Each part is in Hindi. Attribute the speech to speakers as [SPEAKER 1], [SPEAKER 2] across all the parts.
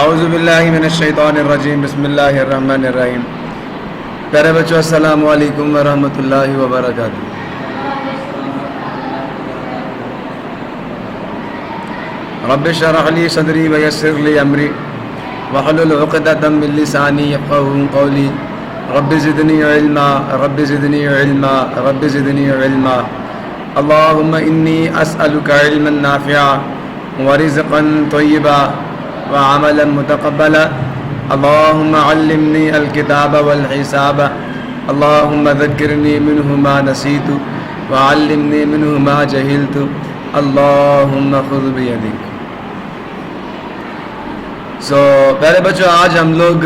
[SPEAKER 1] औज़ुबिल्लाहि मिनश्शैतानिर्रजीम बिस्मिल्लाहिर्रहमानिर्रहीम। प्यारे बच्चों, अस्सलामु अलैकुम व रहमतुल्लाहि व बरकातुहू। रब्बि इश्रह ली सदरी व यस्सिर ली अमरी वहलुल उक़दतम मिन लिसानी यफ़क़हू क़ौली। Rabbi ज़िदनी इल्मा rabbi ज़िदनी इल्मा rabbi ज़िदनी इल्मा। अल्लाहुम्मा इन्नी अस्अलुका इल्मन नाफ़िअ व रिज़्क़न तय्यिबा व अमलन मुतक़ब्बला। अल्लाहुम्मा अल्लिमनी अल-किताब वल हिसाब। अल्लाहुम्मा ज़क्किरनी मिन्हु मा नसीतु व अल्लिमनी मिन्हु मा जहिलतु। अल्लाहुम्मा ख़ुज़ बियदिक। प्यारे बच्चों, आज हम लोग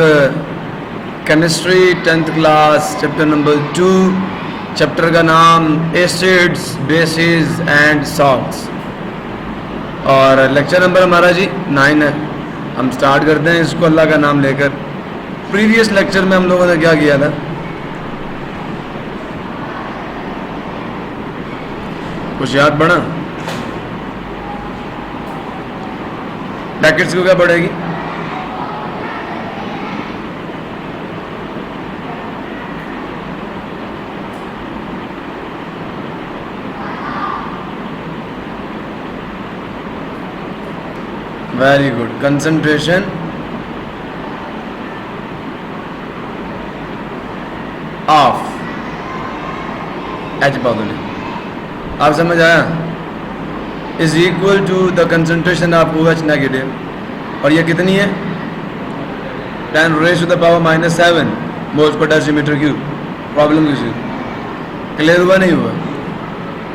[SPEAKER 1] chemistry 10th class chapter number 2, chapter का नाम एसिड्स बेसिस एंड सॉल्ट्स, और लेक्चर नंबर हमारा जी 9 है। हम स्टार्ट करते हैं इसको अल्लाह का नाम लेकर। प्रीवियस लेक्चर में हम लोगों ने क्या किया था? कुछ याद पड़ा? ब्रैकेट्स को क्या पड़ेगी? Very good. Concentration of H positive, आप समझ आया? Is equal to the concentration of OH negative, और ये कितनी है? 10⁻⁻7 मोल्स पर डेसीमीटर क्यूब। प्रॉब्लम किसी क्लियर हुआ नहीं हुआ?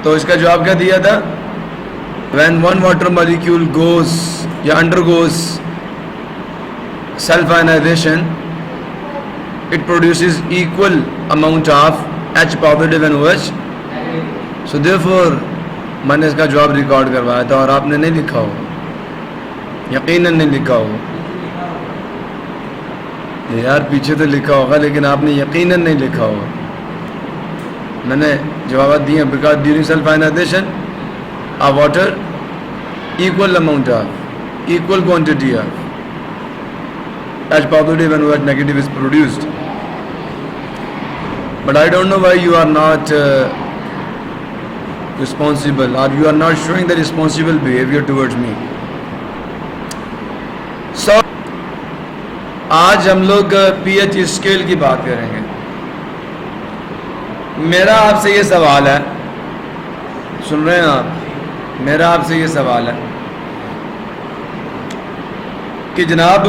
[SPEAKER 1] तो इसका जवाब क्या दिया था? When one water molecule goes या undergoes self ionization, it produces equal amount of H positive and OH. So therefore मैंने इसका जवाब रिकॉर्ड करवाया था और आपने नहीं लिखा हो, यकीनन नहीं लिखा हो यार। पीछे तो लिखा होगा लेकिन आपने यकीनन नहीं लिखा होगा। मैंने जवाब दिए because during self ionisation a water equal amount of equal quantity of H positive and OH negative is produced. But I don't know why you are not responsible, or you are not showing the responsible behavior towards me. So आज हम लोग pH स्केल की बात करेंगे। मेरा आपसे ये सवाल है, सुन रहे हैं आप? मेरा आपसे ये सवाल है कि जनाब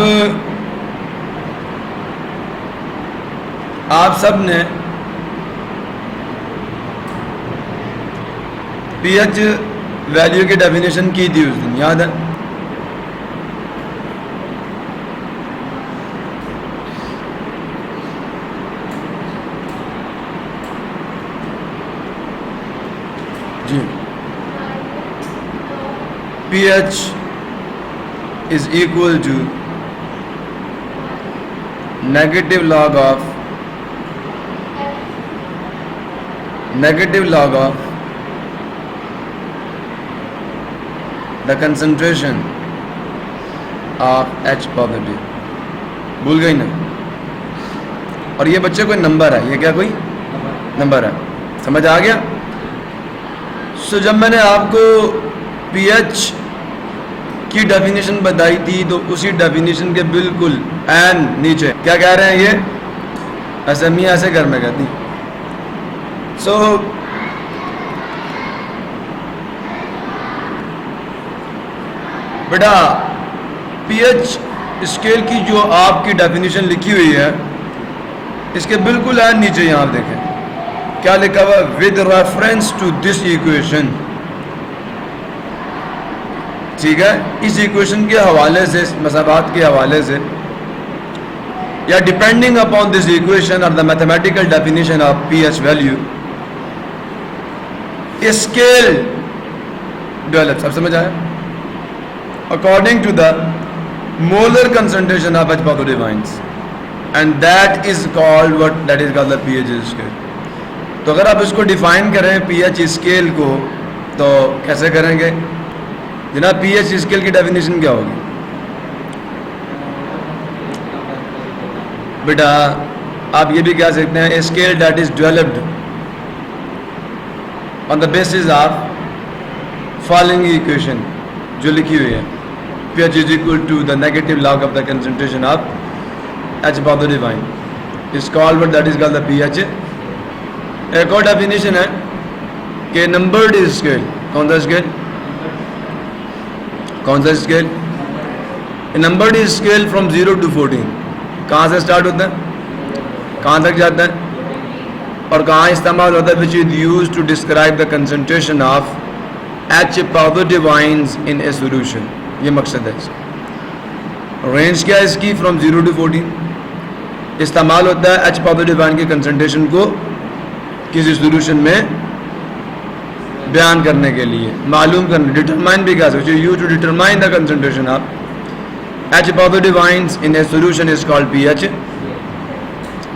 [SPEAKER 1] आप सब ने pH वैल्यू की डेफिनेशन की थी उस दिन, याद है? जी, pH is equal to negative log of the concentration of H positive। भूल गई ना? और ये बच्चे कोई नंबर है, ये क्या कोई नंबर है? समझ आ गया? सो जब मैंने आपको pH की डेफिनेशन बताई थी तो उसी डेफिनेशन के बिल्कुल एन नीचे क्या कह रहे हैं? ये असमिया ऐसे घर में कहती। सो बेटा pH स्केल की जो आपकी डेफिनेशन लिखी हुई है इसके बिल्कुल एन नीचे यहाँ देखें क्या लिखा हुआ? With reference to this equation. ठीक है, इस इक्वेशन के हवाले से, मसाबात के हवाले से, या डिपेंडिंग अपॉन दिस इक्वेशन और the mathematical definition of pH value, scale develop. सब समझ आया? According to the molar concentration of H positive ions, and that is called what? That is called the pH scale. तो अगर आप इसको डिफाइन करें pH स्केल को तो कैसे करेंगे जनाब? pH स्केल की डेफिनेशन क्या होगी? बेटा आप ये भी कह सकते हैं scale that is developed on the basis of following equation जो लिखी हुई है, pH is equal to the negative log of the concentration of H positive ion is called what that is called the pH। एक और डेफिनेशन है कि नंबर्ड स्केल, कौन सा स्केल, कौन सा scale, numbered scale from 0 to 14, कहाँ से स्टार्ट होता है, कहाँ तक जाता है और कहाँ इस्तेमाल होता है, which is use to describe the concentration of H positive ions in a solution. ये मकसद है इसका। रेंज क्या है इसकी, फ्रॉम 0 to 14 इस्तेमाल होता है H पॉजिटिव आयन के कंसंट्रेशन को किसी सोल्यूशन में बयान करने के लिए, मालूम करने, डिटरमाइन भी कह सकते, use to determine the concentration of H positive ions in a solution is called pH।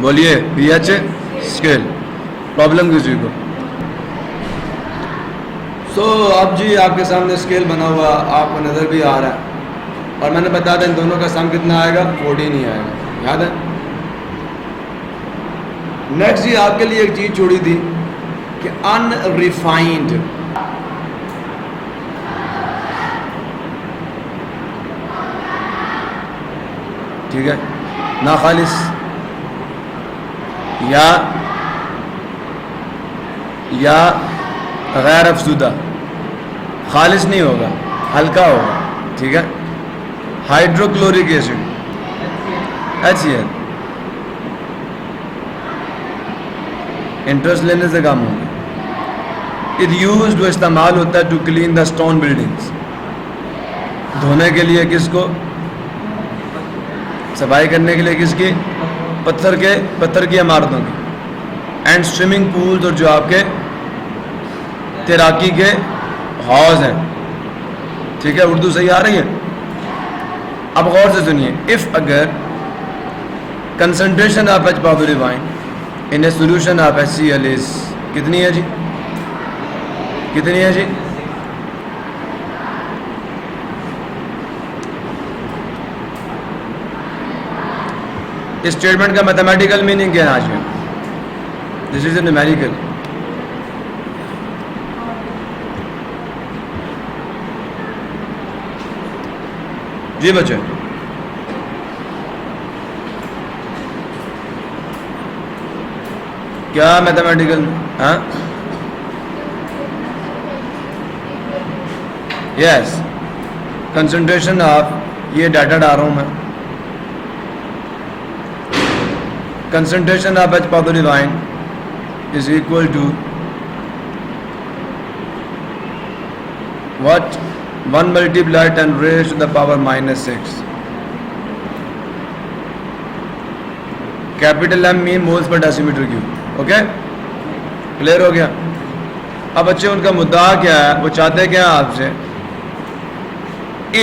[SPEAKER 1] बोलिए pH स्केल। प्रॉब्लम किसी को? अब जी आपके सामने स्केल बना हुआ आपको नज़र भी आ रहा है और मैंने बताया था इन दोनों का सम कितना आएगा, 14 ही आएगा, याद है। नेक्स्ट जी आपके लिए एक चीज़ छोड़ी थी कि अनरिफाइंड, ठीक है, नाखालिस या गैर अफसूदा, खालिस नहीं होगा, हल्का होगा, ठीक है। हाइड्रोक्लोरिक एसिड HCl, इंटरेस्ट लेने से काम होगा। इट यूज जो इस्तेमाल होता है to clean the stone buildings, धोने के लिए, किसको, सफाई करने के लिए, किसकी, पत्थर की इमारतों की, एंड स्विमिंग पूल्स, और जो आपके तैराकी के हौज हैं, ठीक है। उर्दू सही आ रही है? अब गौर से सुनिए, इफ अगर concentration of H positive ion in a solution of HCl is कितनी है जी, कितनी है जी, इस स्टेटमेंट का मैथमेटिकल मीनिंग क्या है आज में? This is a numerical. जी बच्चे, क्या मैथमेटिकल? हाँ, यस, कंसंट्रेशन ऑफ, ये डाटा डाल रहा हूं मैं, concentration of H positive ion is equal to what? 1 multiplied 10 raised to the power minus 6. Capital M mean moles पर डेसीमीटर क्यूब। ओके, क्लियर हो गया? अब बच्चे उनका मुद्दा क्या है, वो चाहते क्या है आपसे,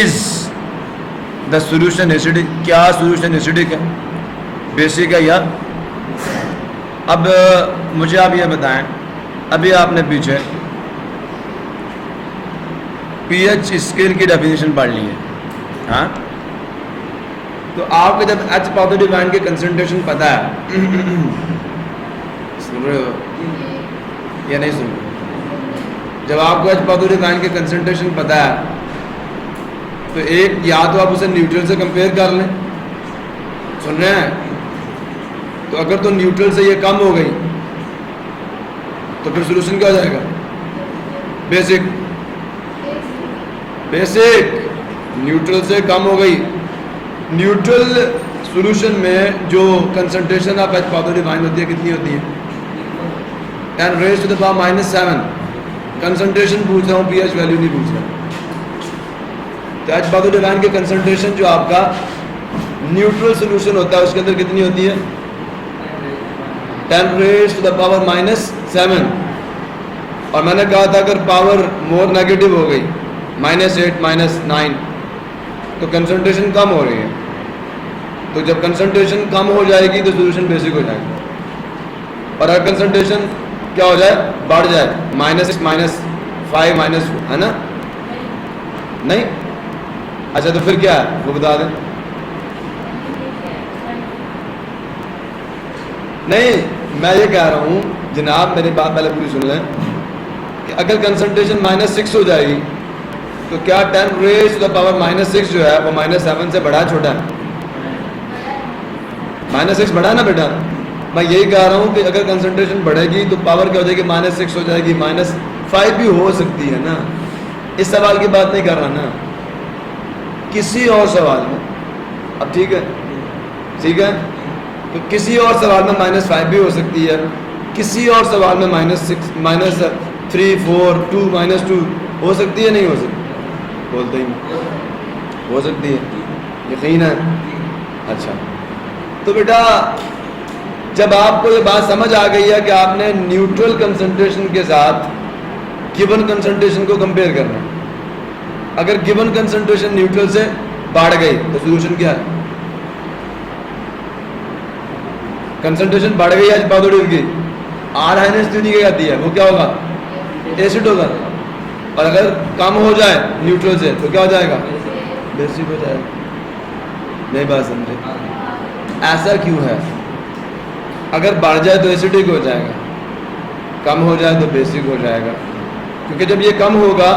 [SPEAKER 1] इज द सोल्यूशन एसिडिक, क्या सोल्यूशन एसिडिक है, बेसिक है या? अब मुझे आप ये बताएं, अभी आपने पीछे pH स्केल की डेफिनेशन पढ़ ली है, हाँ, तो आपको जब H पॉजिटिव आयन के कंसंट्रेशन पता है, सुन रहे हो या नहीं सुन रहे? जब आपको H पॉजिटिव आयन के कंसंट्रेशन पता है तो एक, या तो आप उसे न्यूट्रल से कंपेयर कर लें, सुन रहे हैं, तो अगर तो न्यूट्रल से ये कम हो गई तो फिर सोल्यूशन क्या हो जाएगा, बेसिक, बेसिक, न्यूट्रल से कम हो गई। न्यूट्रल सॉल्यूशन में जो concentration of H positive ion होती है कितनी होती है, 10 raised to the power minus 7। Concentration पूछ रहा हूँ, pH वैल्यू नहीं पूछ रहा। तो H पॉजिटिव आयन के कंसंट्रेशन जो आपका न्यूट्रल सॉल्यूशन होता है उसके अंदर कितनी होती है, 10 raised to the power minus 7। और मैंने कहा था अगर पावर मोर नेगेटिव हो गई, -8 -9, तो कंसंट्रेशन कम हो रही है। तो जब कंसंट्रेशन कम हो जाएगी तो सोल्यूशन बेसिक हो जाएगा। और अगर कंसंट्रेशन क्या हो जाए, बढ़ जाए, -6 -5 -4, है ना? नहीं? अच्छा, तो फिर क्या है वो बता दें। नहीं, मैं ये कह रहा हूँ जनाब, मेरी बात पहले पूरी सुन लें कि अगर कंसंट्रेशन -6 हो जाएगी तो क्या 10⁻⁻⁻⁶ जो है वो -7 से बड़ा छोटा है? -6 बड़ा ना बेटा। मैं यही कह रहा हूँ कि अगर कंसंट्रेशन बढ़ेगी तो पावर क्या हो जाएगी? -6 हो जाएगी, -5 भी हो सकती है ना। इस सवाल की बात नहीं कर रहा ना, किसी और सवाल में। अब ठीक है, ठीक है, तो किसी और सवाल में -5 भी हो सकती है, किसी और सवाल में -6 -3 4 2 -2 हो सकती है, नहीं हो सकती? बोलते ही नहीं। हो सकती है, यकीन है। अच्छा, तो बेटा जब आपको ये बात समझ आ गई है कि आपने न्यूट्रल कंसंट्रेशन के साथ गिवन कंसंट्रेशन को कंपेयर करना है, अगर गिवन कंसंट्रेशन न्यूट्रल से बढ़ गई तो सोल्यूशन क्या है? कंसंट्रेशन बढ़ गई आज पॉजिटिव की, R- स्थिति क्या आती है, वो क्या होगा? एसिड होगा। और अगर कम हो जाए न्यूट्रल से तो क्या हो जाएगा? बेसिक हो जाएगा। नहीं बात समझे? ऐसा क्यों है? अगर बढ़ जाए तो एसिडिक हो जाएगा, कम हो जाए तो बेसिक हो जाएगा, क्योंकि जब ये कम होगा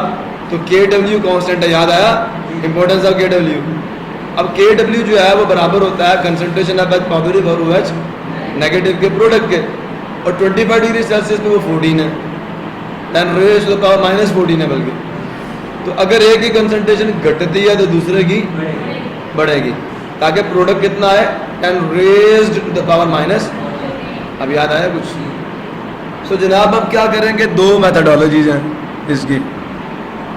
[SPEAKER 1] तो Kw कांस्टेंट है, याद आया इंपॉर्टेंस ऑफ Kw। अब Kw जो है वो बराबर होता है कंसंट्रेशन ऑफ H पॉजिटिव और OH नेगेटिव के प्रोडक्ट के, और 25 डिग्री सेल्सियस में वो 14 है, 10⁻⁻14 है बल्कि। तो अगर एक ही कंसंट्रेशन घटती है तो दूसरे की बढ़ेगी, ताकि प्रोडक्ट कितना है? 10⁻⁻। अब याद आया कुछ? सो जनाब अब क्या करेंगे? दो मैथडोलॉजीज हैं इसकी,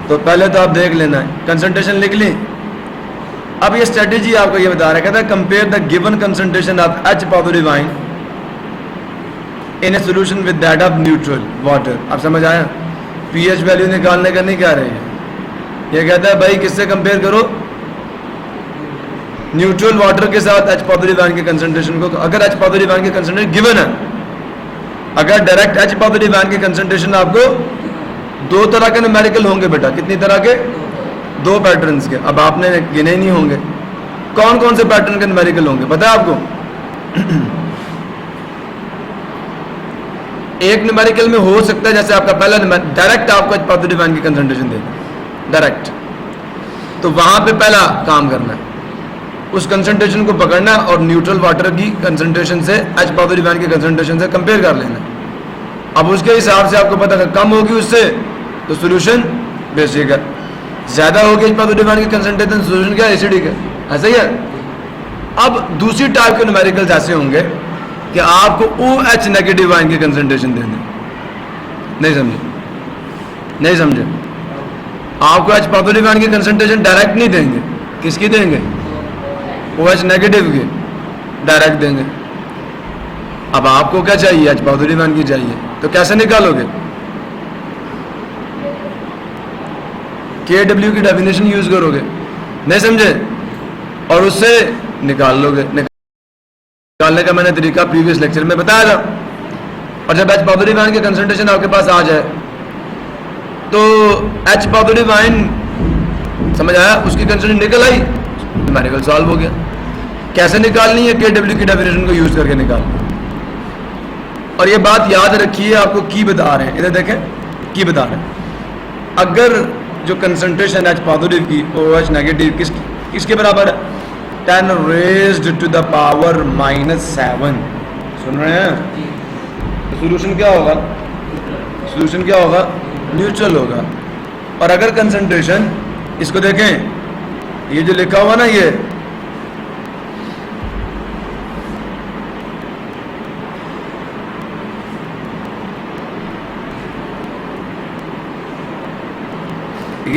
[SPEAKER 1] तो पहले तो आप देख लेना है, कंसंट्रेशन लिख ली। अब ये स्ट्रेटेजी आपको ये बता रहा है, कहता है compare the given concentration of H positive ion in a solution with that of neutral water. अब समझ आया? पीएच वैल्यू निकालने का नहीं कह रहे हैं, ये कहता है भाई किससे कंपेयर करो? न्यूट्रल वाटर के साथ H पॉजिटिव आयन के कंसंट्रेशन को। अगर H पॉजिटिव आयन के कंसंट्रेशन गिवन है, अगर डायरेक्ट H पॉजिटिव आयन के कंसंट्रेशन आपको दो तरह के न्यूमेरिकल होंगे बेटा। कितनी तरह के? दो पैटर्न्स के। अब आपने गिने ही नहीं होंगे, कौन कौन से पैटर्न के न्यूमेरिकल होंगे पता है आपको? एक न्यूमेरिकल में हो सकता है जैसे आपका पहला डायरेक्ट आपको H पॉजिटिव आयन की कंसंट्रेशन देगा डायरेक्ट, तो वहां पे पहला काम करना है, उस कंसंट्रेशन को पकड़ना और न्यूट्रल वाटर की कंसंट्रेशन से H पॉजिटिव आयन की कंसंट्रेशन से कंपेयर कर लेना। अब उसके हिसाब से आपको पता है कम होगी उससे तो सोल्यूशन बेसिक है, ज्यादा होगी H पॉजिटिव आयन की कंसंट्रेशन सोल्यूशन क्या? एसिडिक है। ऐसा ही है। अब दूसरी टाइप के न्यूमेरिकल्स ऐसे होंगे कि आपको OH नेगेटिव आयन की कंसंट्रेशन देंगे। नहीं समझे? नहीं समझे? आपको H पॉजिटिव आयन की कंसंट्रेशन डायरेक्ट नहीं देंगे, किसकी देंगे? OH नेगेटिव की डायरेक्ट देंगे। अब आपको क्या चाहिए? H पॉजिटिव आयन की चाहिए, तो कैसे निकालोगे? Kw की डेफिनेशन यूज करोगे, नहीं समझे? और उससे निकाल लोगे। निकालने का मैंने तरीका प्रीवियस लेक्चर में बताया था। और जब H पॉजिटिव आयन की कंसंट्रेशन आपके पास आ जाए तो H पॉजिटिव आयन समझ आया, उसकी कंसंट्रेशन निकल आई, न्यूमेरिकल सॉल्व हो गया। कैसे निकालनी है? Kw की डेफिनेशन को यूज करके निकाल। और ये बात याद रखिए, आपको की बता रहे हैं, इधर देखें की बता रहे हैं। अगर जो कंसंट्रेशन H पॉजिटिव की OH नेगेटिव किसके बराबर है? 10 raised to the power -7। सुन रहे हैं? तो सोल्यूशन क्या होगा? सोल्यूशन क्या होगा? न्यूट्रल होगा। और अगर कंसंट्रेशन, इसको देखें, ये जो लिखा हुआ ना, ये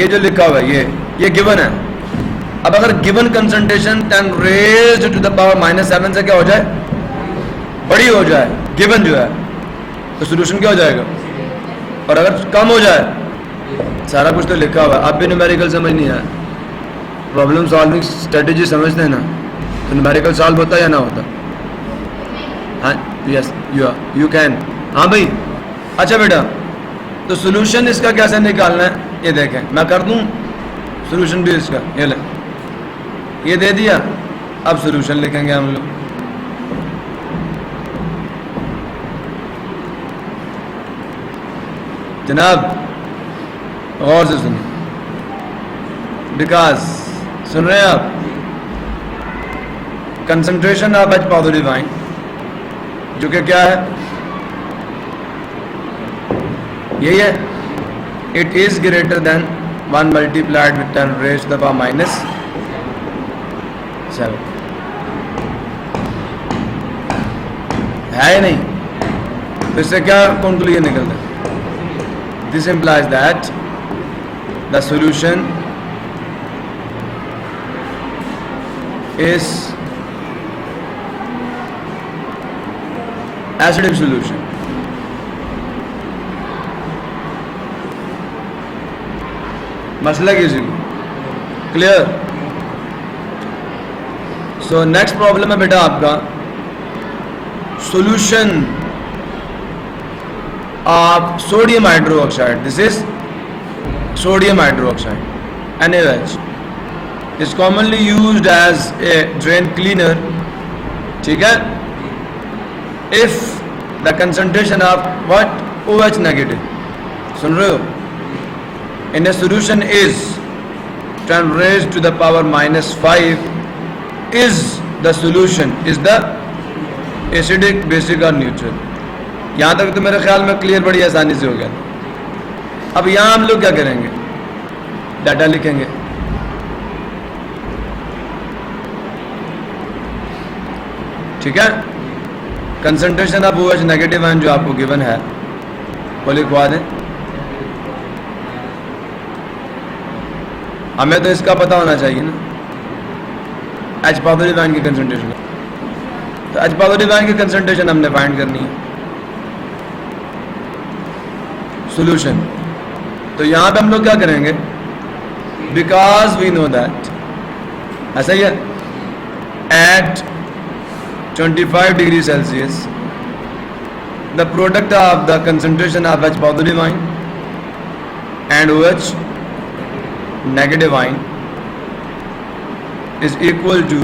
[SPEAKER 1] जो लिखा हुआ है ये गिवन है। अब अगर given concentration 10 raised to the power -7 से क्या हो जाए? बड़ी हो जाए, गिवन जो है, तो सोल्यूशन क्या हो जाएगा? और अगर कम हो जाए, सारा कुछ तो लिखा हुआ है, अब भी न्यूमेरिकल समझ नहीं आया, प्रॉब्लम सॉल्विंग स्ट्रेटेजी समझते हैं ना, तो न्यूमेरिकल सॉल्व होता है या ना होता? हाँ, यस, यू कैन। हाँ भाई, अच्छा बेटा, तो सोल्यूशन इसका कैसे निकालना है ये देखें, मैं कर दूं सोल्यूशन भी इसका, ये ले, ये दे दिया। अब सोल्यूशन लिखेंगे हम लोग। जनाब गौर से सुनिए, बिकॉज सुन रहे हैं आप, concentration of H power divine जो कि क्या है, यही है, it is greater than 1 multiplied with 10 raise to the power -7 है या नहीं? तो इससे क्या कंक्लूजन निकलता है? This implies that the solution is acidic solution. मसला किसी को क्लियर? सो नेक्स्ट प्रॉब्लम है बेटा आपका solution of sodium hydroxide. This is sodium hydroxide, NaOH. is commonly used as a drain cleaner. ठीक है? If the concentration of what? OH negative. सुन रहे हो? In a solution is 10 raised to the power -5 is the solution, is the acidic, basic or neutral. यहाँ तक तो मेरे ख्याल में क्लियर बड़ी आसानी से हो गया। अब यहाँ हम लोग क्या करेंगे? डाटा लिखेंगे। ठीक है? Concentration of OH negative ion जो आपको गिवन है वो लिखवा दें। हमें तो इसका पता होना चाहिए ना, H पॉजिटिव आयन की कंसंट्रेशन। तो H पॉजिटिव आयन की कंसंट्रेशन हमने फाइंड करनी है। सॉल्यूशन तो यहाँ पे हम लोग क्या करेंगे? बिकॉज वी नो दैट, ऐसा ही है, eight 25 degrees Celsius the product of the concentration of H positive ion and OH negative ion is equal to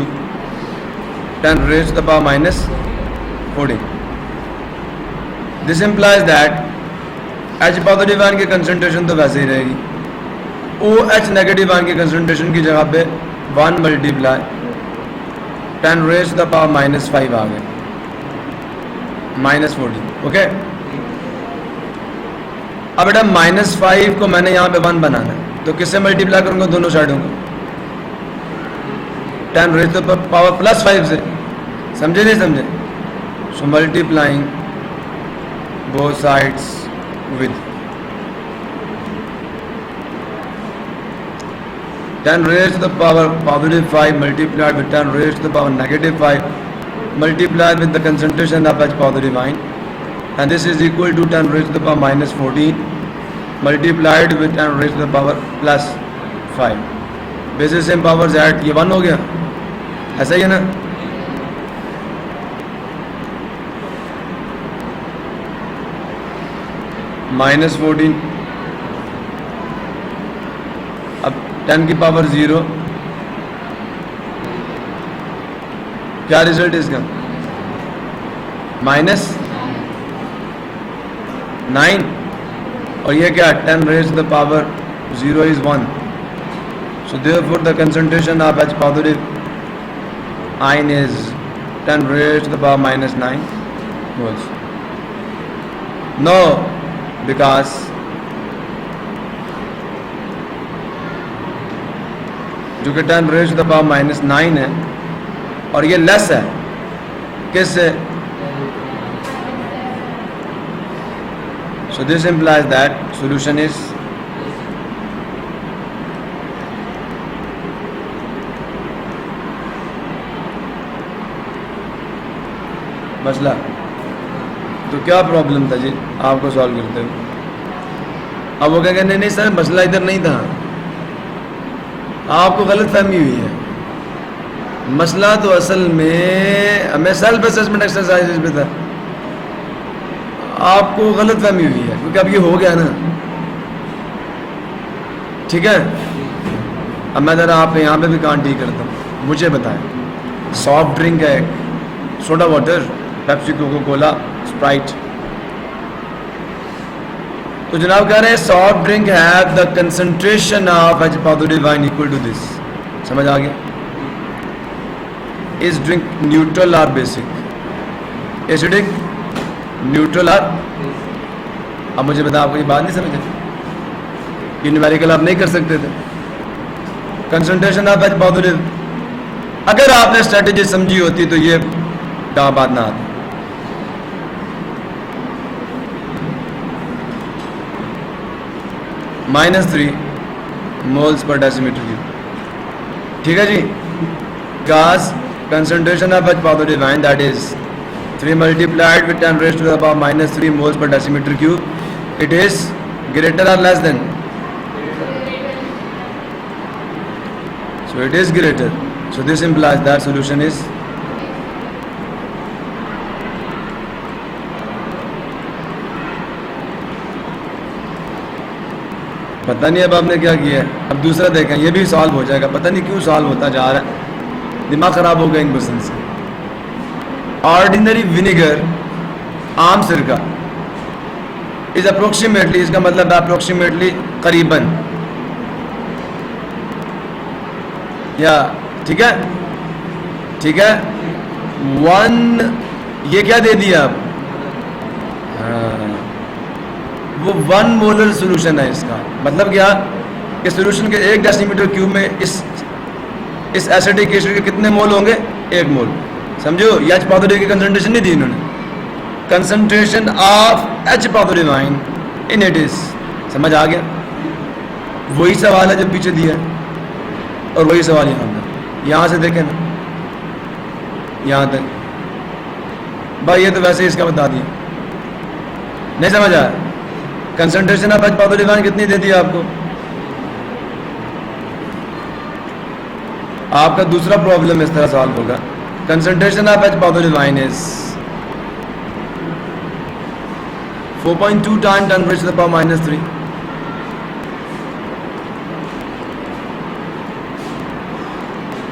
[SPEAKER 1] 10 raised to the power -14. This implies that H positive ion की concentration तो वैसे ही रहेगी, OH negative ion की concentration की जगह पे 1 multiply 10 raised to the power -5 आ गए, -14. ओके? अब बेटा -5 को मैंने यहाँ पे 1 बनाना है, तो किससे मल्टीप्लाई करूंगा? दोनों साइडों को 10 raised to the power +5 से। समझे नहीं समझे? So multiplying both sides with 10 raised to the power +5 multiplied with 10 raised to the power -5 multiplied with the concentration of H positive ion, and this is equal to 10 raised to the power -14 multiplied with 10 raised to the power +5. Basis same powers add, ये 1 हो गया, ऐसा ही है ना? -14 अब 10 की पावर 0, क्या रिजल्ट इसका? -9, और ये क्या? 10 raised to the power 0 is 1. So therefore the concentration of H positive ion is 10 raised to the power -9 moles. No, because जो कि 10 raised to the power -9 है और ये लेस है किससे? So this implies that solution is मसला। तो क्या प्रॉब्लम था जी आपको सॉल्व करते हुए? अब वो कहेंगे नहीं सर मसला इधर नहीं था, आपको गलत फहमी हुई है। मसला तो असल में हमें सेल्फ असेसमेंट एक्सरसाइज में था, आपको गलत फहमी हुई है क्योंकि अब ये हो गया ना। ठीक है? अब मैं ज़रा आप यहाँ पे भी कान ठीक करता हूँ, मुझे बताएं, सॉफ्ट ड्रिंक है, soda water, Pepsi, Coca Cola, Sprite, तो तो जनाब कह रहे हैं soft drink have the concentration of H positive ion equal to this. समझ आ गया? इज ड्रिंक न्यूट्रल और बेसिक? एसिडिक, न्यूट्रल और? अब मुझे बता, आपको ये बात नहीं समझ? ये न्यूमेरिकल आप नहीं कर सकते थे। कंसंट्रेशन ऑफ H पॉजिटिव, अगर आपने स्ट्रेटेजी समझी होती तो ये बात ना आती। -3 मोल्स पर डेसीमीटर क्यूब। ठीक है जी। Gas concentration of H positive ion that is 3 multiplied with 10 raised to the power -3 moles per decimeter cube. It is greater or less than? So it is greater. So this implies that solution is पता नहीं अब आपने क्या किया है। अब दूसरा देखें, ये भी सॉल्व हो जाएगा। पता नहीं क्यों सॉल्व होता जा रहा है, दिमाग खराब हो गया इन क्वेश्चन से। ऑर्डिनरी विनेगर, आम सिरका, इज अप्रोक्सीमेटली, इसका मतलब है अप्रोक्सीमेटली, करीबन, या ठीक है, ठीक है। 1, ये क्या दे दिया अब? हाँ, वो 1 मोलर सोल्यूशन है इसका। मतलब क्या? इस सोल्यूशन के 1 डेसीमीटर क्यूब में इस एसिडिक एसिड के कितने मोल होंगे? 1 मोल। समझो, ये H पॉजिटिव की कंसंट्रेशन नहीं दी इन्होंने। Concentration of H positive ion in it is. समझ आ गया? वही सवाल है जो पीछे दिया है और वही सवाल यहाँ से देखें ना, यहाँ तक। भाई ये तो वैसे ही इसका बता दिया, नहीं समझ आया? Concentration of H positive ion कितनी दे दी आपको? आपका दूसरा प्रॉब्लम इस तरह सॉल्व होगा। Concentration of H positive ion is 4.2 time 10 raised to the power -3।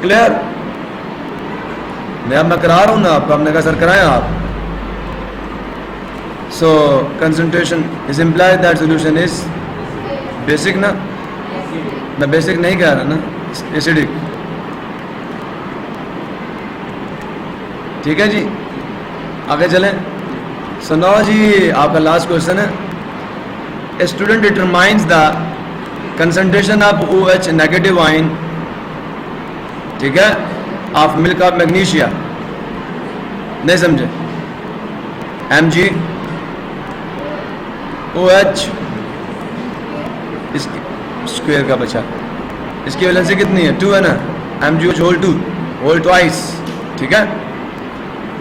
[SPEAKER 1] Clear? मैं करा रहा हूं ना आपको, आपने कहा सर कराएं आप। So concentration is implied that solution is basic ना? मैं बेसिक नहीं कह रहा ना, एसिडिक। ठीक है जी, आगे चलें। सुनो जी, आपका लास्ट क्वेश्चन है। A student determines the concentration of OH negative ion, ठीक है, ऑफ मिल्क ऑफ मैग्नीशिया। नहीं समझे? Mg OH इसकी स्क्वायर का बचा, इसकी वैलेंसी कितनी है? 2 है ना? MgOH whole 2, whole twice. ठीक है,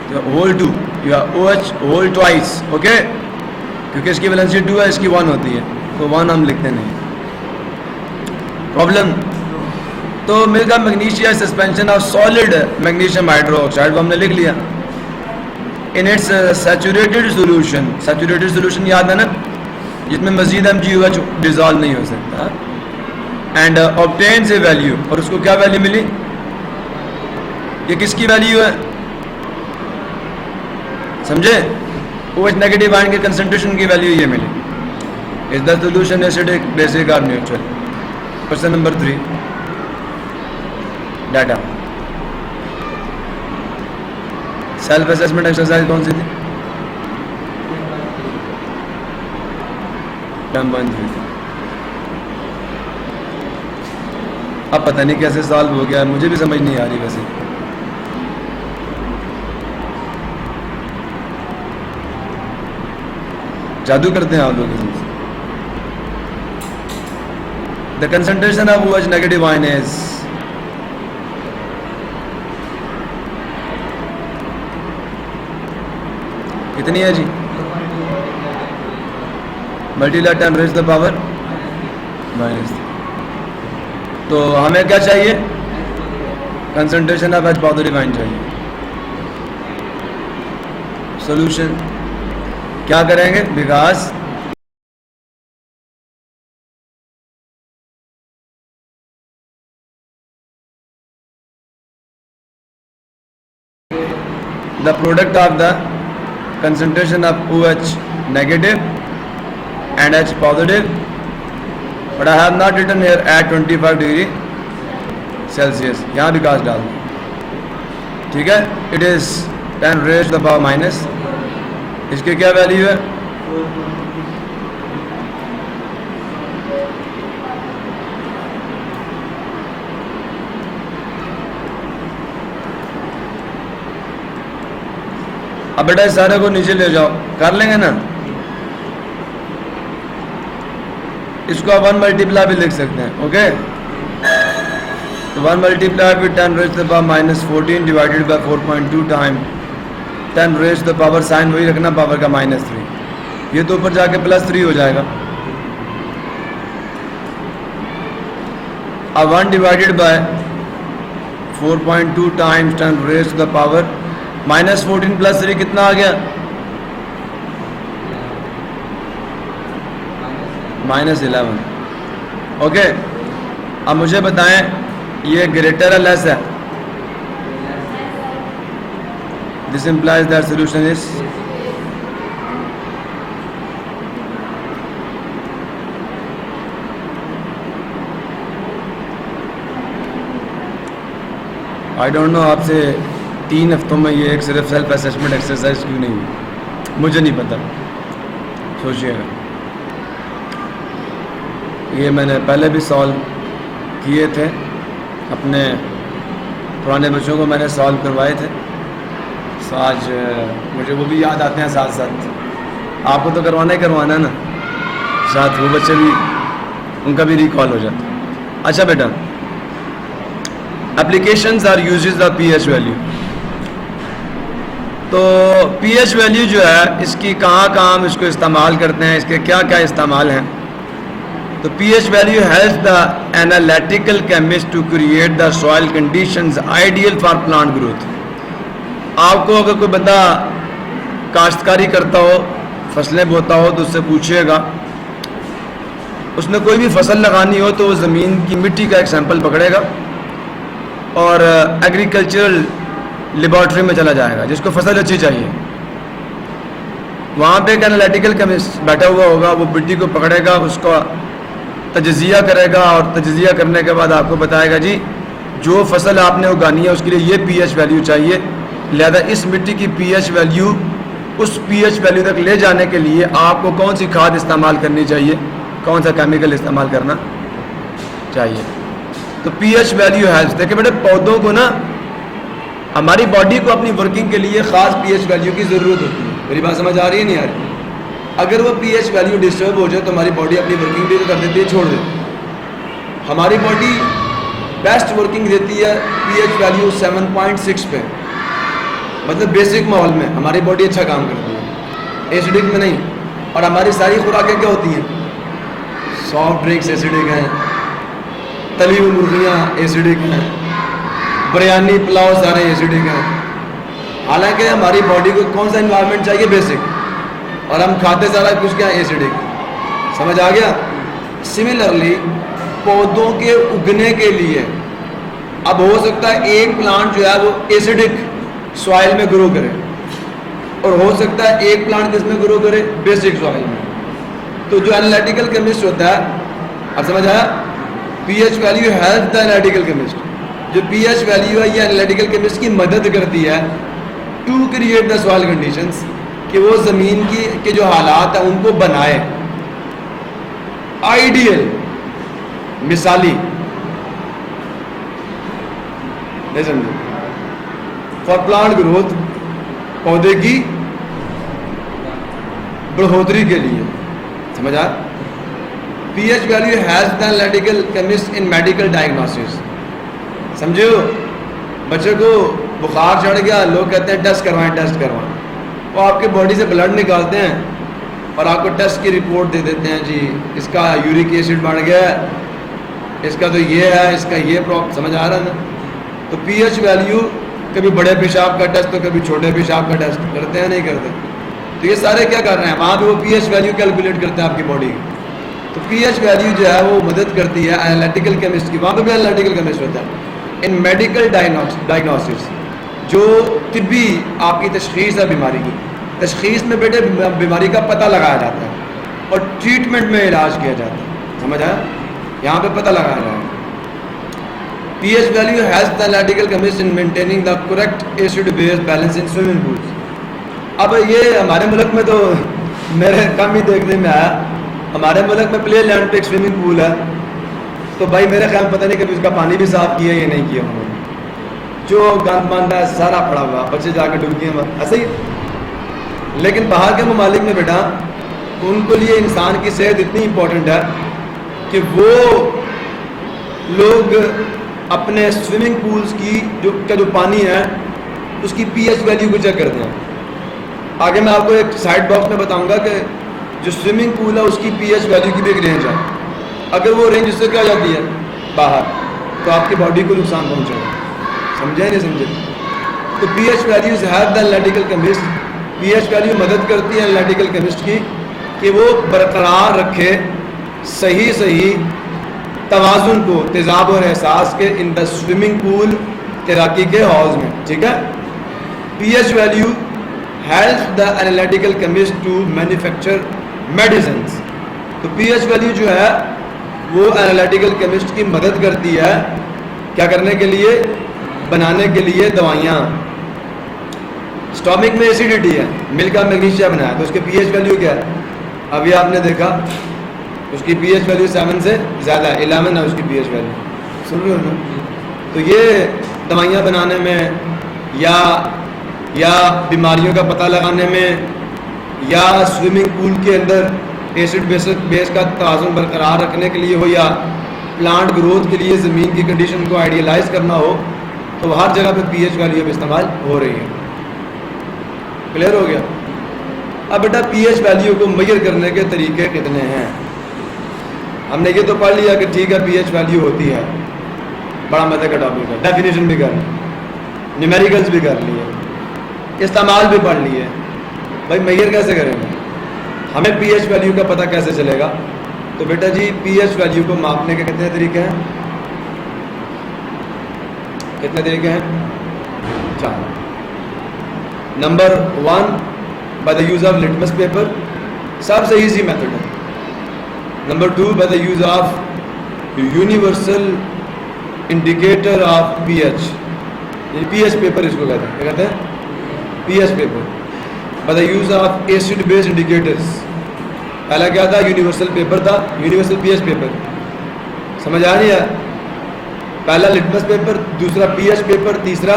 [SPEAKER 1] तो होल 2 या OH होल ट्वाइस। ओके, क्योंकि इसकी वैलेंसी 2 है, इसकी 1 होती है, तो 1 हम लिखते नहीं। प्रॉब्लम तो milk of magnesia suspension of solid magnesium hydroxide, वो हमने लिख लिया। In its saturated solution, saturated solution याद है ना, जिसमें मजीद MgOH डिजॉल्व नहीं हो सकता। एंड ऑब्टेन्स ए वैल्यू, और उसको क्या वैल्यू मिली? ये किसकी वैल्यू है? समझे? OH नेगेटिव आयन के कंसंट्रेशन की वैल्यू ये मिली। Is the solution acidic, basic और neutral? Question number 3, data. Self assessment exercise कौन सी थी? टर्म 1 थी। अब पता नहीं कैसे सॉल्व हो गया, मुझे भी समझ नहीं आ रही। वैसे जादू करते हैं आप लोग। The concentration of OH negative ion is कितनी है जी? Multiply 10 raised to the power -3। तो हमें क्या चाहिए? Concentration of H positive ion चाहिए। सॉल्यूशन क्या करेंगे? Because the product of the concentration of OH negative and H positive, but I have not written here at 25 degree Celsius. यहाँ भी कास्ट डाल दूँ, ठीक है. It is 10 raised to the power minus, इसकी क्या वैल्यू है? अब बेटा इस सारे को नीचे ले जाओ, कर लेंगे ना. इसको आप 1 मल्टीप्लाई भी लिख सकते हैं. ओके, तो 1 multiply with 10 raise to the power minus 14 divided by 4.2 time 10 raise to the power, sign वही रखना, पावर का -3. ये तो ऊपर जाके +3 हो जाएगा. अब 1 divided by 4.2 times 10 raise to the power -14 + 3 कितना आ गया? -11. ओके, अब मुझे बताएं ये ग्रेटर है लेस है? This implies that solution is I don't know आपसे 3 हफ्तों में ये एक सिर्फ सेल्फ असेसमेंट एक्सरसाइज क्यों नहीं हुई, मुझे नहीं पता. सोचिएगा, ये मैंने पहले भी सॉल्व किए थे, अपने पुराने बच्चों को मैंने सॉल्व करवाए थे. तो आज मुझे वो भी याद आते हैं साथ साथ. आपको तो करवाना ही करवाना है ना, साथ वो बच्चे भी, उनका भी रिकॉल हो जाता है. अच्छा बेटा, applications or uses the pH value. तो पीएच वैल्यू जो है इसकी कहाँ हम इसको इस्तेमाल करते हैं, इसके क्या क्या इस्तेमाल हैं. तो pH value helps the analytical chemist to create the soil conditions ideal for plant growth. आपको अगर कोई बंदा काश्तकारी करता हो, फसलें बोता हो, तो उससे पूछिएगा, उसने कोई भी फसल लगानी हो तो वो ज़मीन की मिट्टी का एक सैंपल पकड़ेगा और एग्रीकल्चरल लेबॉर्ट्री में चला जाएगा, जिसको फसल अच्छी चाहिए. वहाँ पे एक एनालिटिकल केमिस्ट बैठा हुआ होगा, वो मिट्टी को पकड़ेगा, उसका तजज़िया करेगा और तजज़िया करने के बाद आपको बताएगा जी जो फसल आपने उगानी है उसके लिए ये पीएच वैल्यू चाहिए, लिहाजा इस मिट्टी की पीएच वैल्यू उस पीएच वैल्यू तक ले जाने के लिए आपको कौन सी खाद इस्तेमाल करनी चाहिए, कौन सा केमिकल इस्तेमाल करना चाहिए. तो पीएच वैल्यू हेल्प्स. देखिए बेटे, पौधों को ना, हमारी बॉडी को अपनी वर्किंग के लिए ख़ास पीएच वैल्यू की ज़रूरत होती है. मेरी बात समझ आ रही है नहीं आ रही? अगर वो पीएच वैल्यू डिस्टर्ब हो जाए तो हमारी बॉडी अपनी वर्किंग भी कर देती है, छोड़ देती है. हमारी बॉडी बेस्ट वर्किंग देती है पीएच वैल्यू 7.6 पे, मतलब बेसिक माहौल में हमारी बॉडी अच्छा काम करती है, एसिडिक में नहीं. और हमारी सारी खुराकें क्या होती हैं? सॉफ्ट ड्रिंक्स एसिडिक हैं, तली हुई मुर्गियाँ एसिडिक हैं, बिरयानी पुलाव सारे एसिडिक हैं. हालांकि हमारी बॉडी को कौन सा इन्वायरमेंट चाहिए? बेसिक. और हम खाते सारा कुछ क्या? एसिडिक. समझ आ गया? सिमिलरली पौधों के उगने के लिए अब हो सकता है एक प्लांट जो है वो एसिडिक सॉइल में ग्रो करे और हो सकता है एक प्लांट किसमें ग्रो करे? बेसिक सॉइल में. तो जो एनालिटिकल केमिस्ट होता है, अब समझ आया? PH value help the analytical chemist. जो पीएच वैल्यू है ये एनालिटिकल केमिस्ट की मदद करती है to create the soil conditions, कि वो ज़मीन की के जो हालात हैं उनको बनाए आइडियल, मिसाली. नहीं समझे? फॉर प्लांट ग्रोथ, पौधे की बढ़ोतरी के लिए. समझ आ? PH value has the analytical chemist in medical diagnosis. समझे हो? बच्चे को बुखार चढ़ गया, लोग कहते हैं टेस्ट करवाएं, टेस्ट करवाएं. वो आपके बॉडी से ब्लड निकालते हैं और आपको टेस्ट की रिपोर्ट दे देते हैं, जी इसका यूरिक एसिड बढ़ गया है, इसका तो ये है, इसका ये प्रॉब्लम. समझ आ रहा है ना? तो पीएच वैल्यू कभी बड़े पेशाब का टेस्ट तो कभी छोटे पेशाब का टेस्ट करते हैं, नहीं करते? तो ये सारे क्या कर रहे हैं? वहाँ पे वो पीएच वैल्यू कैलकुलेट करते हैं आपकी बॉडी की. तो पीएच वैल्यू जो है वो मदद करती है एनालिटिकल केमिस्ट की. वहाँ पे भी एनालिटिकल केमिस्ट होता है इन मेडिकल डायग्नोसिस. जो तिब्बी आपकी तशखीस है बीमारी की, तशखीस में बेटे बीमारी का पता लगाया जाता है. और ट्रीटमेंट में इलाज किया जाता है। समझ आया? यहाँ पे पता लगा रहा है। pH value has the analytical chemist in maintaining the correct acid base balance in swimming pools. अब ये हमारे मुल्क में तो मेरे कम ही देखने में आया। हमारे मुल्क में प्ले लैंड पे एक स्विमिंग पूल है, तो भाई मेरे ख्याल पता नहीं कभी उसका पानी भी साफ किया या नहीं किया उन्होंने। जो गंद बंद है सारा पड़ा हुआ, बच्चे जाकर डूबते हैं ऐसे ही। लेकिन बाहर के ममालिक में बेटा उनको लिए इंसान की सेहत इतनी इम्पोर्टेंट है कि वो लोग अपने स्विमिंग पूल्स की जो पानी है उसकी pH वैल्यू को चेक करते हैं। आगे मैं आपको एक साइड बॉक्स में बताऊंगा कि जो स्विमिंग पूल है उसकी pH वैल्यू की भी एक रेंज है। अगर वो रेंज उससे क्या जाती है बाहर, तो आपकी बॉडी को नुकसान पहुंचेगा। समझे नहीं समझे? तो pH values have the analytical chemist. pH value मदद करती है एनालिटिकल केमिस्ट की कि वो बरकरार रखे सही तवाज़ुन को, तेज़ाब और एहसास के इन द स्विमिंग पूल तैराकी के हौज में। ठीक है? pH value help the analytical chemist to manufacture medicines. तो pH वैल्यू जो है वो एनालिटिकल केमिस्ट की मदद करती है क्या करने के लिए? बनाने के लिए दवाइयाँ। स्टोमिक में एसिडिटी है, मिल्क का मैग्नीशिया बनाया, तो उसके pH वैल्यू क्या है? अभी आपने देखा उसकी pH वैल्यू 7 से ज़्यादा, 11 है उसकी pH वैल्यू। सुन रहे हो ना? तो ये दवाइयाँ बनाने में या बीमारियों का पता लगाने में या स्विमिंग पूल के अंदर एसिड बेस का तवाज़ुन बरकरार रखने के लिए हो या प्लांट ग्रोथ के लिए ज़मीन की कंडीशन को आइडियलाइज करना हो, तो हर जगह पे pH वैल्यू इस्तेमाल हो रही है। क्लियर हो गया? अब बेटा pH वैल्यू को मेजर करने के तरीके कितने हैं? हमने ये तो पढ़ लिया कि ठीक है pH वैल्यू होती है, बड़ा मजे का टॉपिक है, डेफिनेशन भी कर ली, न्यूमेरिकल्स भी कर लिए, इस्तेमाल भी पढ़ लिए। भाई मेजर कैसे करेंगे? हमें pH वैल्यू का पता कैसे चलेगा? तो बेटा जी pH वैल्यू को मापने के कितने तरीके हैं? कितने तरीके हैं? 4। Number 1 by the use of litmus paper, सबसे इजी मेथड है। Number 2 by the use of universal indicator of pH, pH paper इसको कहते हैं। क्या कहते हैं? pH paper. By the use of acid base indicators, पहला क्या था? यूनिवर्सल पेपर था, यूनिवर्सल pH पेपर। समझ आ रही है? पहला लिटमस पेपर, दूसरा pH पेपर, तीसरा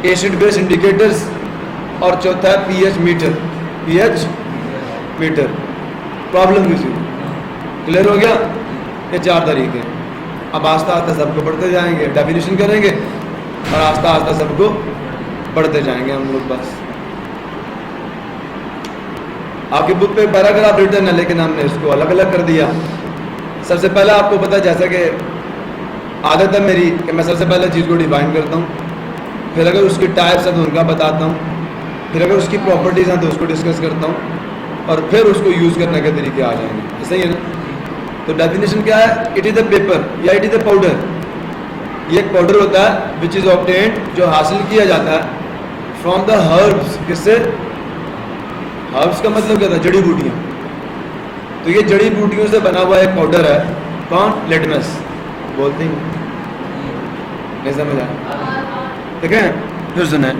[SPEAKER 1] एसिड बेस इंडिकेटर्स और चौथा है pH metre. pH metre. Problem किसी क्लियर हो गया? ये 4 तरीके। अब आस्ता आस्ता सबको पढ़ते जाएंगे, डेफिनेशन करेंगे और आस्ता आस्ता सबको पढ़ते जाएंगे हम लोग। बस आपकी बुक पे पैराग्राफ रिटर्न है, लेकिन हमने इसको अलग अलग कर दिया। सबसे पहले आपको पता है, जैसा कि आदत है मेरी कि मैं सबसे पहले चीज़ को डिफाइन करता हूँ, फिर अगर उसकी टाइप्स हैं तो उनका बताता हूँ, फिर अगर उसकी प्रॉपर्टीज़ हैं तो उसको डिस्कस करता हूँ, और फिर उसको यूज़ करने के तरीके आ जाएंगे। सही है ना? तो डेफिनेशन क्या है? इट इज़ द पेपर या इट इज़ द पाउडर। ये एक पाउडर होता है विच इज़ ऑब्टेन्ड, जो हासिल किया जाता है फ्रॉम द हर्ब्स। किससे? हर्ब्स का मतलब क्या था? जड़ी बूटियाँ। तो ये जड़ी बूटियों से बना हुआ एक पाउडर है। कौन? लिटमस। बोलते ही नहीं समझ आया? ठीक है, फिर सुने।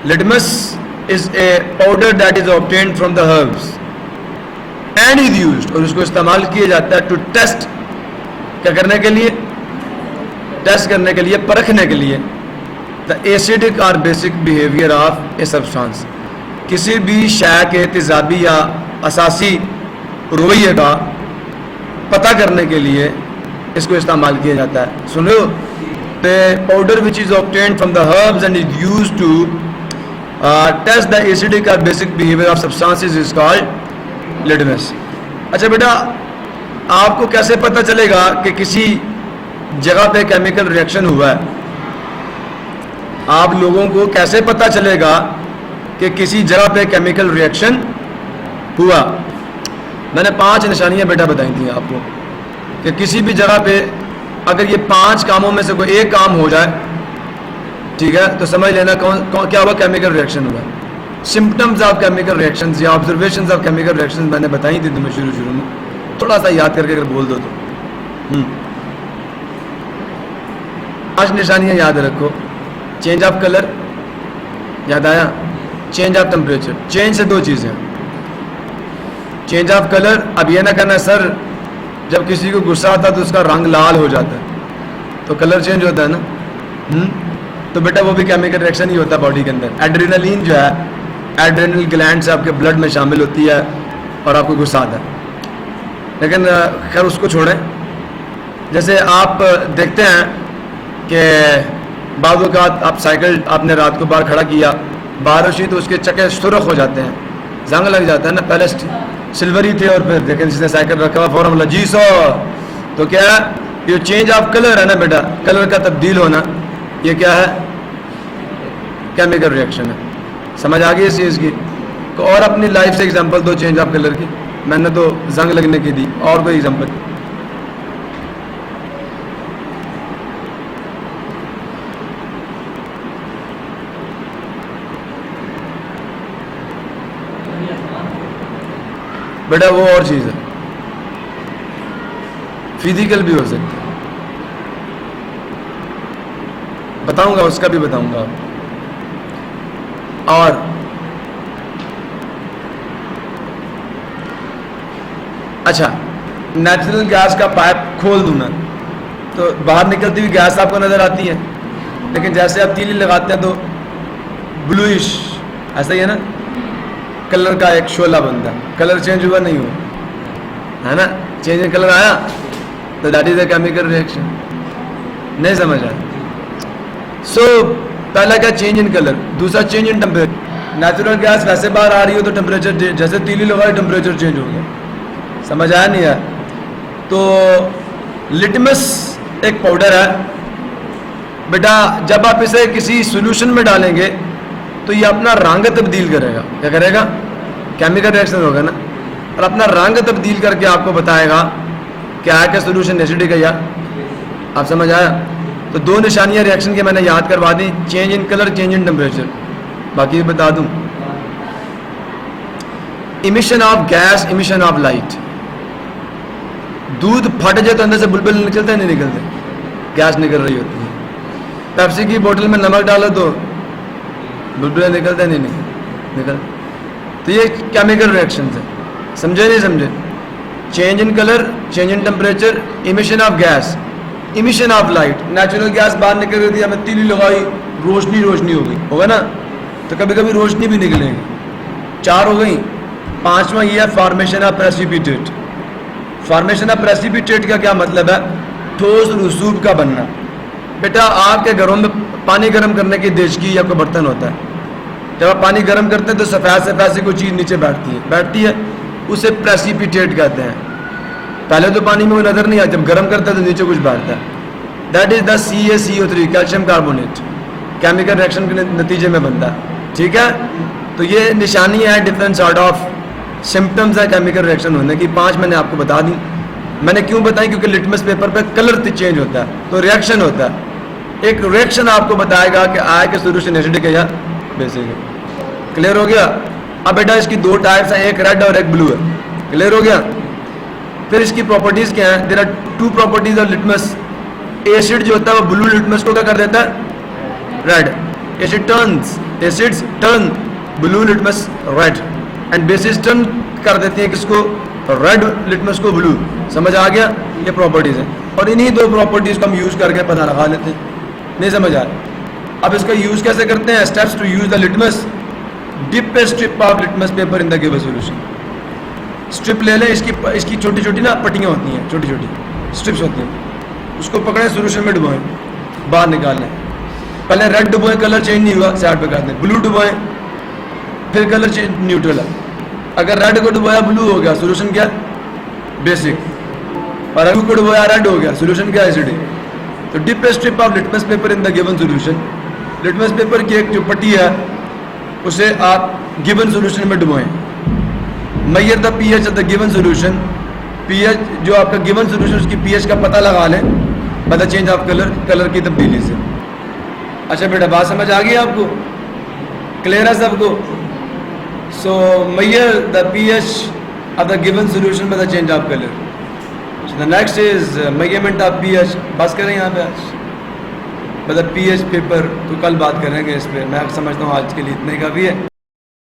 [SPEAKER 1] Litmus is a powder that is obtained from the herbs and is used, और उसको इस्तेमाल किया जाता है टू टेस्ट, क्या करने के लिए? टेस्ट करने के लिए, परखने के लिए द एसिडिक और basic behaviour of a substance, किसी भी शय के तेजाबी या असासी रवैये का पता करने के लिए इसको इस्तेमाल किया जाता है। सुन रहे हो? The powder which is obtained from the herbs and is used to test the acidic और basic behaviour of substances is called litmus. अच्छा बेटा, आपको कैसे पता चलेगा कि किसी जगह पे केमिकल रिएक्शन हुआ है? आप लोगों को कैसे पता चलेगा कि किसी जगह पे केमिकल रिएक्शन हुआ? मैंने 5 निशानियां बेटा बताई थी आपको कि किसी भी जगह पे अगर ये 5 कामों में से कोई एक काम हो जाए, ठीक है, तो समझ लेना क्या हुआ? केमिकल रिएक्शन हुआ। सिम्टम्स ऑफ केमिकल रिएक्शंस या ऑब्जर्वेशंस ऑफ केमिकल रिएक्शंस मैंने बताई थी तुम्हें शुरू में, थोड़ा सा याद करके अगर बोल दो तो। 5 निशानियां याद रखो। चेंज ऑफ कलर, याद आया? Change of temperature. चेंज से 2 चीज़ें, चेंज ऑफ कलर, अब ये ना करना सर जब किसी को गुस्सा आता है तो उसका रंग लाल हो जाता है तो कलर चेंज होता है ना। तो बेटा वो भी केमिकल रिएक्शन ही होता है बॉडी के अंदर। एड्रेनलिन जो है, एड्रेनल ग्लैंड से आपके ब्लड में शामिल होती है और आपको गुस्सा आता है। लेकिन खैर उसको छोड़ें। जैसे आप देखते हैं कि बाद वक़्त आप साइकिल आपने रात को बाहर खड़ा किया, बारिश हुई तो उसके चक्के सुरख हो जाते हैं, जंग लग जाता है ना। पहले सिल्वरी थे और फिर देखें जिसने साइकिल रखा हुआ फौरन बोला जी सो। तो क्या है ये चेंज ऑफ कलर है ना बेटा, कलर का तब्दील होना, ये क्या है? केमिकल रिएक्शन है। समझ आ गई इस चीज़ की? और अपनी लाइफ से एग्जांपल दो चेंज ऑफ कलर की। मैंने तो जंग लगने की दी, और कोई एग्जांपल? बेटा वो और चीज़ है, फिजिकल भी हो सकता है, बताऊंगा, उसका भी बताऊंगा। और अच्छा, नेचुरल गैस का पाइप खोल दूं मैं तो बाहर निकलती हुई गैस आपको नजर आती है, लेकिन जैसे आप तीली लगाते हैं तो ब्लूइश, ऐसा ही है ना, कलर का एक शोला बनता है। कलर चेंज हुआ नहीं हुआ, है ना? चेंज इन कलर आया तो that is a chemical reaction. नहीं समझ आया? सो पहला क्या? Change in colour. दूसरा change in temperature. Natural gas वैसे बाहर आ रही हो तो टेम्परेचर, जैसे तीली लगाई टेम्परेचर चेंज हो गया। समझ आया नहीं आया? तो लिटमस एक पाउडर है बेटा, जब आप इसे किसी सोल्यूशन में डालेंगे तो ये अपना रंग तब्दील करेगा। क्या करेगा? केमिकल रिएक्शन होगा ना, और अपना रंग तब्दील करके आपको बताएगा क्या है कि सोल्यूशन एसिडिक है या। आप समझ आया? तो 2 निशानियां रिएक्शन की मैंने याद करवा दी, change in colour, change in temperature. बाकी बता दूं, emission of gas, emission of light. दूध फट जाए तो अंदर से बुलबुल निकलते नहीं निकलते? गैस निकल रही होती है। पेप्सी की बोतल में नमक डालो तो बुलबुले निकलते नहीं निकल। तो ये केमिकल रिएक्शन है, समझे नहीं समझे? Change in colour, change in temperature, emission of gas, emission of light. Natural gas बाहर निकल रही थी, हमें तीली लगाई, रोशनी रोशनी हो गई, होगा ना? तो कभी कभी रोशनी भी निकलेगी। 4 हो गई। 5वां ये है formation of precipitate. Formation of precipitate का क्या मतलब है? ठोस रसूब का बनना। बेटा आपके घरों में पानी गर्म करने की देचकी या कोई बर्तन होता है, जब आप पानी गर्म करते हैं तो सफ़ेद सफ़ेद से कोई चीज़ नीचे बैठती है, उसे प्रेसिपिटेट कहते हैं। पहले तो पानी में वो नज़र नहीं आता, जब गर्म करता है तो नीचे कुछ बैठता है। That is the CaCO3, calcium carbonate, chemical reaction के नतीजे में बनता है। ठीक है? तो ये निशानी है, डिफरेंट सॉर्ट ऑफ सिम्टम्स है केमिकल रिएक्शन होने की। 5 मैंने आपको बता दी। मैंने क्यों बताई? क्योंकि लिटमस पेपर पे कलर चेंज होता है तो रिएक्शन होता है। एक रिएक्शन आपको बताएगा कि आय के सोल्यूशन एसिडिक है या बेसिक है। क्लियर हो गया? अब बेटा इसकी 2 टाइप्स हैं, एक रेड और एक ब्लू है। क्लियर हो गया? फिर इसकी प्रॉपर्टीज क्या है? There are 2 properties of litmus. Acid जो होता है वो ब्लू लिटमस को क्या कर देता है? Red. Acids turn blue litmus red, and bases turn कर देती है किसको? रेड लिटमस को ब्लू। समझ आ गया? ये प्रॉपर्टीज है, और इन्हीं 2 प्रॉपर्टीज को हम यूज करके पता लगा लेते हैं। नहीं समझ आ रहा? अब इसका यूज कैसे करते हैं? Steps to use the litmus. Dip a strip of litmus paper in the given solution. Strip ले लें, इसकी छोटी छोटी ना पट्टियाँ होती हैं, छोटी छोटी स्ट्रिप्स होती हैं, उसको पकड़ें, सॉल्यूशन में डुबोएं, बाहर निकाल लें। पहले रेड डुबोएं, कलर चेंज नहीं हुआ, साइड पे कर दें। ब्लू डुबोएं, फिर कलर चेंज, न्यूट्रल है। अगर रेड को डुबोया ब्लू हो गया, सॉल्यूशन क्या? बेसिक। और ब्लू को डुबोया रेड हो गया, सॉल्यूशन क्या? एसिडिक। तो dip a strip of litmus paper in the given solution. Litmus paper की एक जो पट्टी है उसे आप गिवन सॉल्यूशन में डुबोएं। Measure the pH of the given solution. PH जो आपका गिवन सॉल्यूशन, उसकी पीएच का पता लगा लें by the change of colour की तब्दीली से। अच्छा बेटा बात समझ आ गई आपको? क्लियर है सबको? So measure the pH of the given solution by the change of color. So the next is measurement of pH. बस करें यहाँ पे आज मतलब pH पेपर तो कल बात करेंगे इस पे। मैं समझता हूँ आज के लिए इतने काफ़ी है।